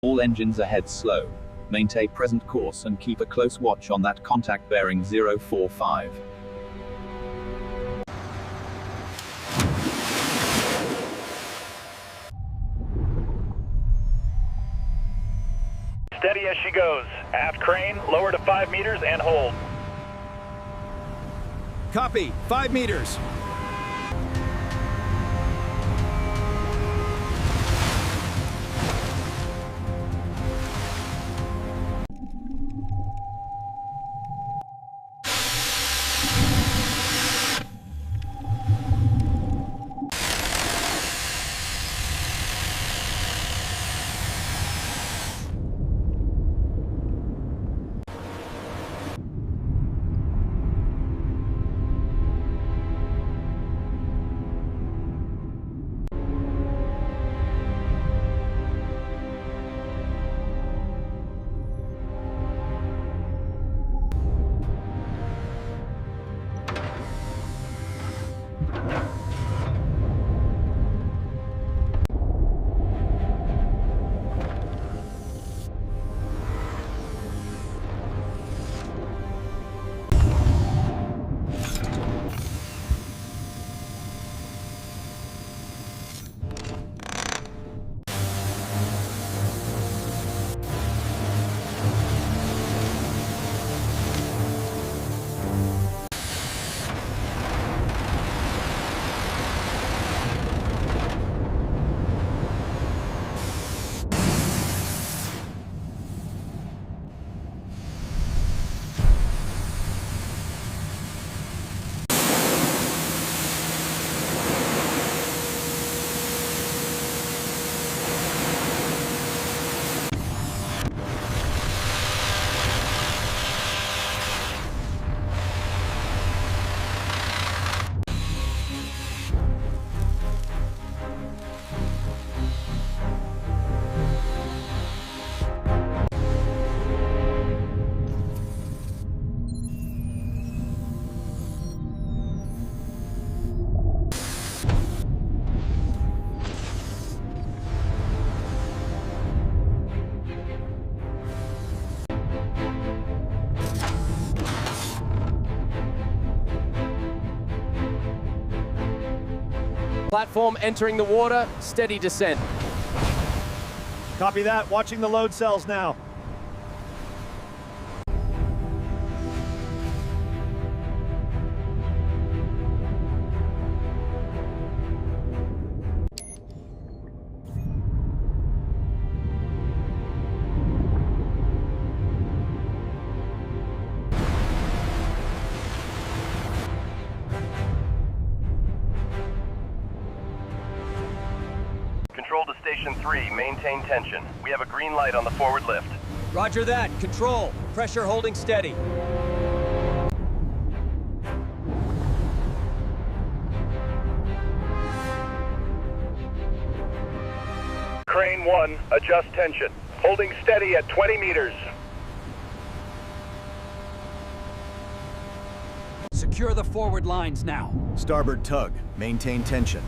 All engines ahead slow. Maintain present course and keep a close watch on that contact bearing 045. Steady as she goes. Aft crane, lower to 5 meters and hold. Copy, 5 meters. Platform entering the water, steady descent. Copy that, watching the load cells now. Control to Station 3, maintain tension. We have a green light on the forward lift. Roger that, control. Pressure holding steady. Crane 1, adjust tension. Holding steady at 20 meters. Secure the forward lines now. Starboard tug, maintain tension.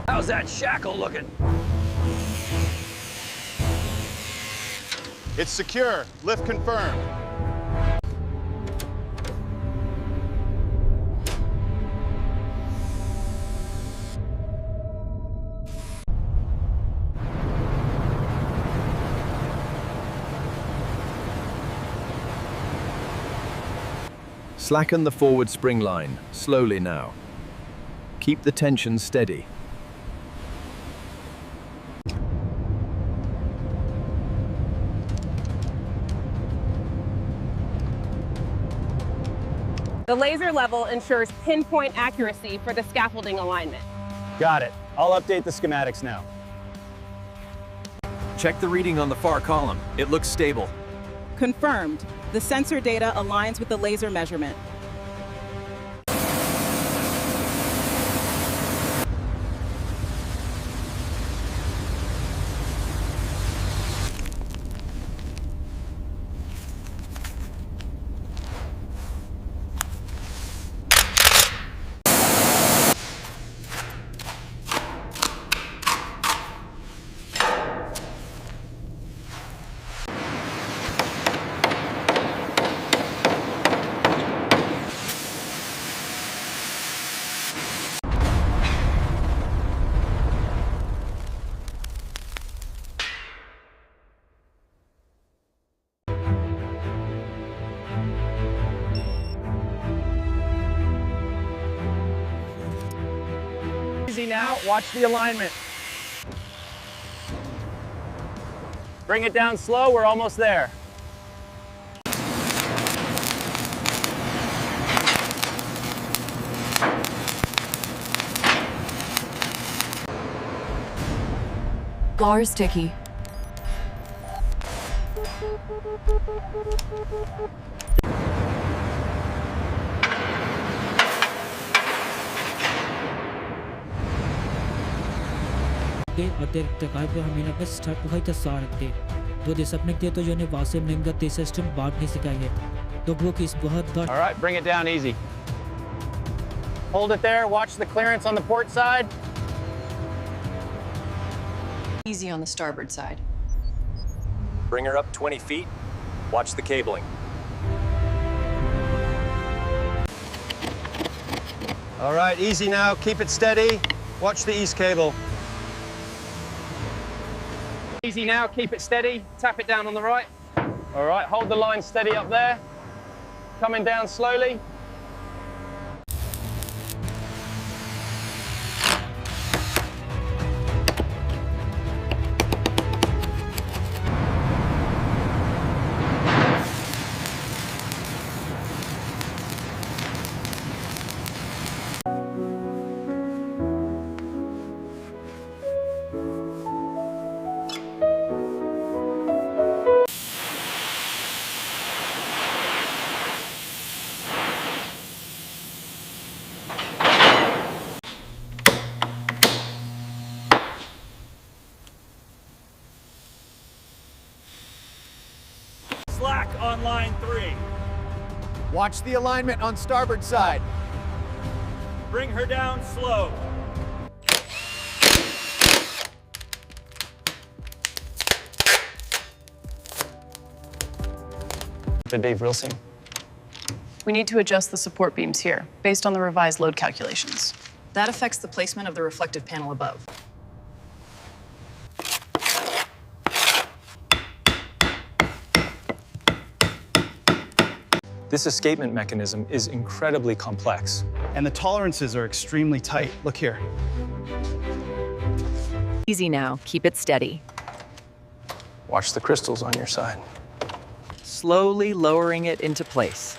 How's that shackle looking? It's secure. Lift confirmed. Slacken the forward spring line, slowly now. Keep the tension steady. The laser level ensures pinpoint accuracy for the scaffolding alignment. Got it. I'll update the schematics now. Check the reading on the far column. It looks stable. Confirmed. The sensor data aligns with the laser measurement. Easy now, watch the alignment. Bring it down slow, we're almost there. Bar sticky. Aterktakaipo hamina bas start buhay ta sarakte. Do disapnek to yone wasim nenga te system baat nahi sikaye. To book is bahut dot. All right, bring it down easy. Hold it there, watch the clearance on the port side. Easy on the starboard side. Bring her up 20 feet. Watch the cabling. All right, easy now, keep it steady. Watch the east cable. Easy now, keep it steady. Tap it down on the right. All right, hold the line steady up there. Coming down slowly. Slack on line 3. Watch the alignment on starboard side. Bring her down slow. Dave Rilsing. We need to adjust the support beams here, based on the revised load calculations. That affects the placement of the reflective panel above. This escapement mechanism is incredibly complex. And the tolerances are extremely tight. Look here. Easy now, keep it steady. Watch the crystals on your side. Slowly lowering it into place.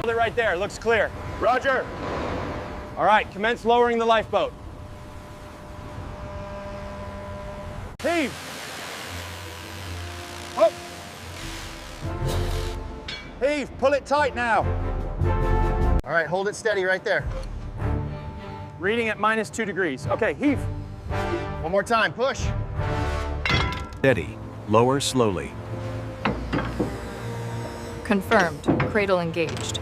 Hold it right there, looks clear. Roger. All right, commence lowering the lifeboat. Heave! Up! Heave, pull it tight now. All right, hold it steady right there. Reading at -2 degrees. Okay, heave. One more time, push. Steady. Lower slowly. Confirmed. Cradle engaged.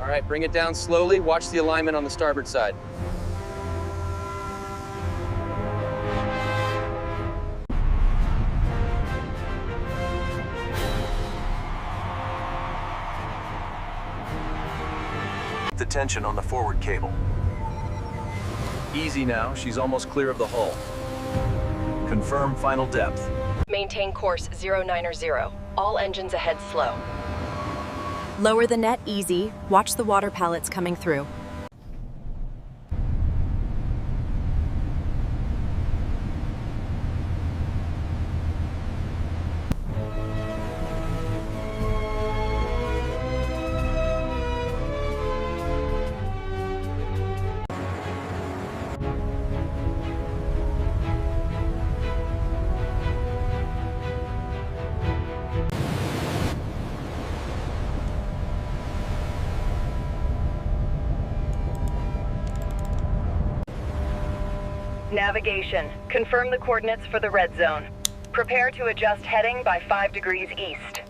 All right, bring it down slowly. Watch the alignment on the starboard side. The tension on the forward cable. Easy now, she's almost clear of the hull. Confirm final depth. Maintain course 090. All engines ahead slow. Lower the net easy. Watch the water pallets coming through. Navigation. Confirm the coordinates for the red zone. Prepare to adjust heading by 5 degrees east.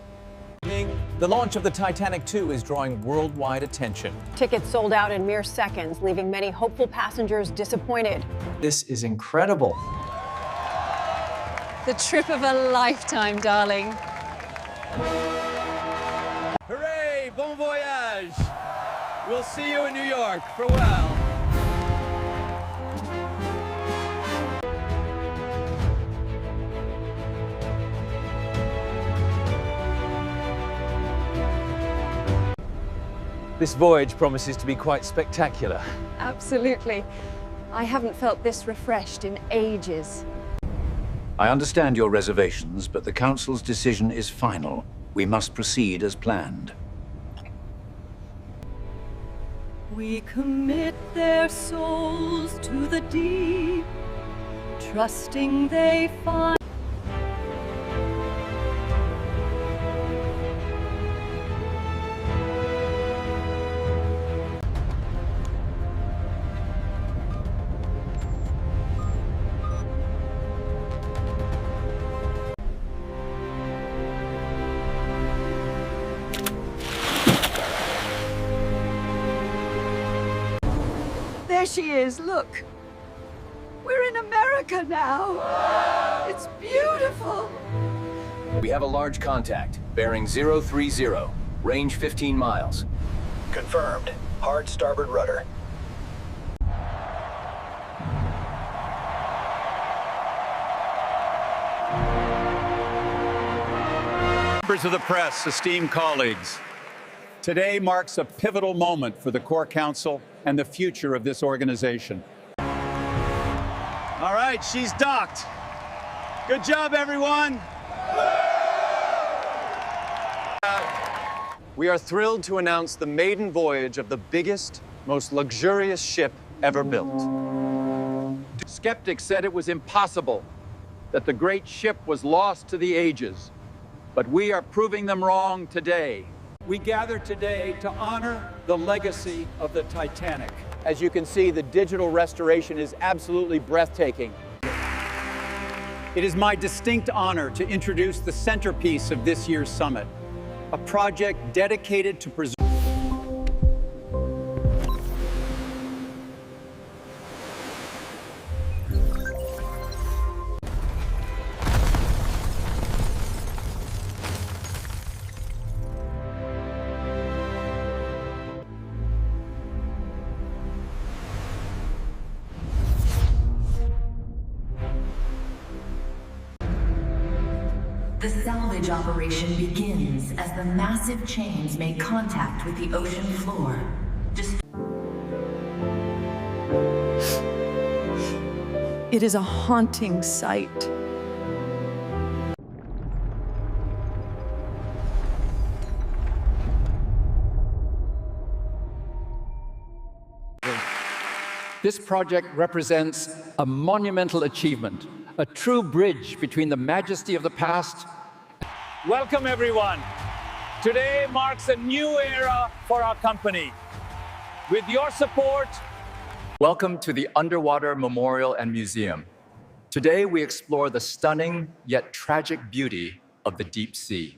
The launch of the Titanic 2 is drawing worldwide attention. Tickets sold out in mere seconds, leaving many hopeful passengers disappointed. This is incredible. The trip of a lifetime, darling. Hooray! Bon voyage! We'll see you in New York. Farewell. This voyage promises to be quite spectacular. Absolutely. I haven't felt this refreshed in ages. I understand your reservations, but the Council's decision is final. We must proceed as planned. We commit their souls to the deep, trusting they find. There she is, look. We're in America now. It's beautiful. We have a large contact, bearing 030, range 15 miles. Confirmed. Hard starboard rudder. Members of the press, esteemed colleagues, today marks a pivotal moment for the Core Council and the future of this organization. All right, she's docked. Good job, everyone. We are thrilled to announce the maiden voyage of the biggest, most luxurious ship ever built. Skeptics said it was impossible, that the great ship was lost to the ages. But we are proving them wrong today. We gather today to honor the legacy of the Titanic. As you can see, the digital restoration is absolutely breathtaking. It is my distinct honor to introduce the centerpiece of this year's summit, a project dedicated to preserving. The salvage operation begins as the massive chains make contact with the ocean floor. It is a haunting sight. This project represents a monumental achievement, a true bridge between the majesty of the past. Welcome, everyone. Today marks a new era for our company. With your support, Welcome to the Underwater Memorial and Museum. Today we explore the stunning yet tragic beauty of the deep sea.